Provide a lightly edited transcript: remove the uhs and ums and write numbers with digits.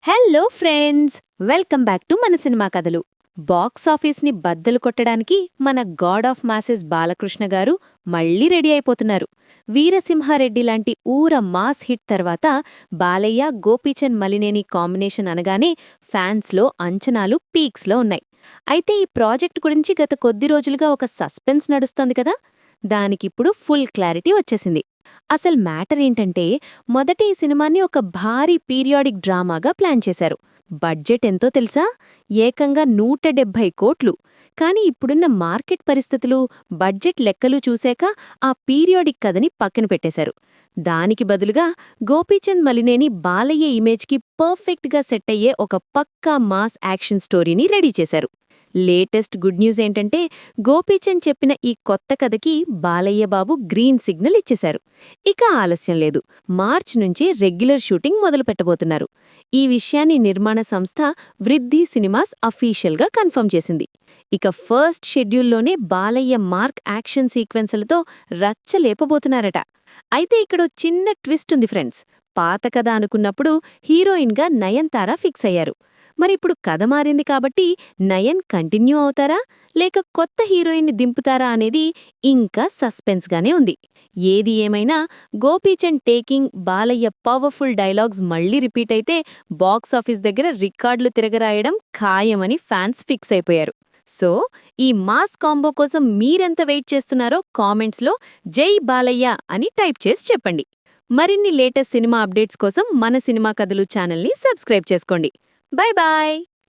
Hello friends, welcome back to మన cinema కథలు. Box ఆఫీస్ని బద్దలు కొట్టడానికి మన గాడ్ ఆఫ్ మాసెస్ బాలకృష్ణ గారు మళ్ళీ రెడీ అయిపోతున్నారు. వీరసింహారెడ్డి లాంటి ఊర మాస్ హిట్ తర్వాత బాలయ్య గోపీచంద్ మలినేని కాంబినేషన్ అనగానే ఫ్యాన్స్లో అంచనాలు పీక్స్లో ఉన్నాయి. అయితే ఈ ప్రాజెక్ట్ గురించి గత కొద్ది రోజులుగా ఒక సస్పెన్స్ నడుస్తోంది కదా. దానికిప్పుడు ఫుల్ క్లారిటీ వచ్చేసింది. అసలు మ్యాటర్ ఏంటంటే, మొదట ఈ సినిమాని ఒక భారీ పీరియాడిక్ డ్రామాగా ప్లాన్ చేశారు. బడ్జెట్ ఎంతో తెలుసా? ఏకంగా 170 కోట్లు. కానీ ఇప్పుడున్న మార్కెట్ పరిస్థితులు, బడ్జెట్ లెక్కలు చూశాక ఆ పీరియాడిక్ కథని పక్కన పెట్టేశారు. దానికి బదులుగా గోపీచంద్ మలినేని బాలయ్య ఇమేజ్కి పర్ఫెక్ట్గా సెట్ అయ్యే ఒక పక్కా మాస్ యాక్షన్ స్టోరీని రెడీ చేశారు. లేటెస్ట్ గుడ్ న్యూస్ ఏంటంటే, గోపీచంద్ చెప్పిన ఈ కొత్త కథకి బాలయ్య బాబు గ్రీన్ సిగ్నల్ ఇచ్చేశారు. ఇక ఆలస్యం లేదు, మార్చ్ నుంచి రెగ్యులర్ షూటింగ్ మొదలు పెట్టబోతున్నారు. ఈ విషయాన్ని నిర్మాణ సంస్థ వృద్ధి సినిమాస్ అఫీషియల్గా కన్ఫర్మ్ చేసింది. ఇక ఫస్ట్ షెడ్యూల్లోనే బాలయ్య మార్క్ యాక్షన్ సీక్వెన్స్లతో రచ్చలేపబోతున్నారట. అయితే ఇక్కడో చిన్న ట్విస్ట్ ఉంది ఫ్రెండ్స్. పాత కథ అనుకున్నప్పుడు హీరోయిన్గా నయన్తార ఫిక్స్ అయ్యారు. మరిప్పుడు కథ మారింది కాబట్టి నయన్ కంటిన్యూ అవుతారా, లేక కొత్త హీరోయిన్ని దింపుతారా అనేది ఇంకా సస్పెన్స్గానే ఉంది. ఏది ఏమైనా Gopichand taking, Balayya powerful dialogues మళ్లీ రిపీట్ అయితే బాక్సాఫీస్ దగ్గర రికార్డులు తిరగరాయడం ఖాయమని ఫ్యాన్స్ ఫిక్స్ అయిపోయారు. సో, ఈ మాస్ కాంబో కోసం మీరెంత వెయిట్ చేస్తున్నారో కామెంట్స్లో జై బాలయ్య అని టైప్ చేసి చెప్పండి. మరిన్ని లేటెస్ట్ సినిమా అప్డేట్స్ కోసం మన సినిమా కథలు ఛానల్ని సబ్స్క్రైబ్ చేసుకోండి. Bye bye.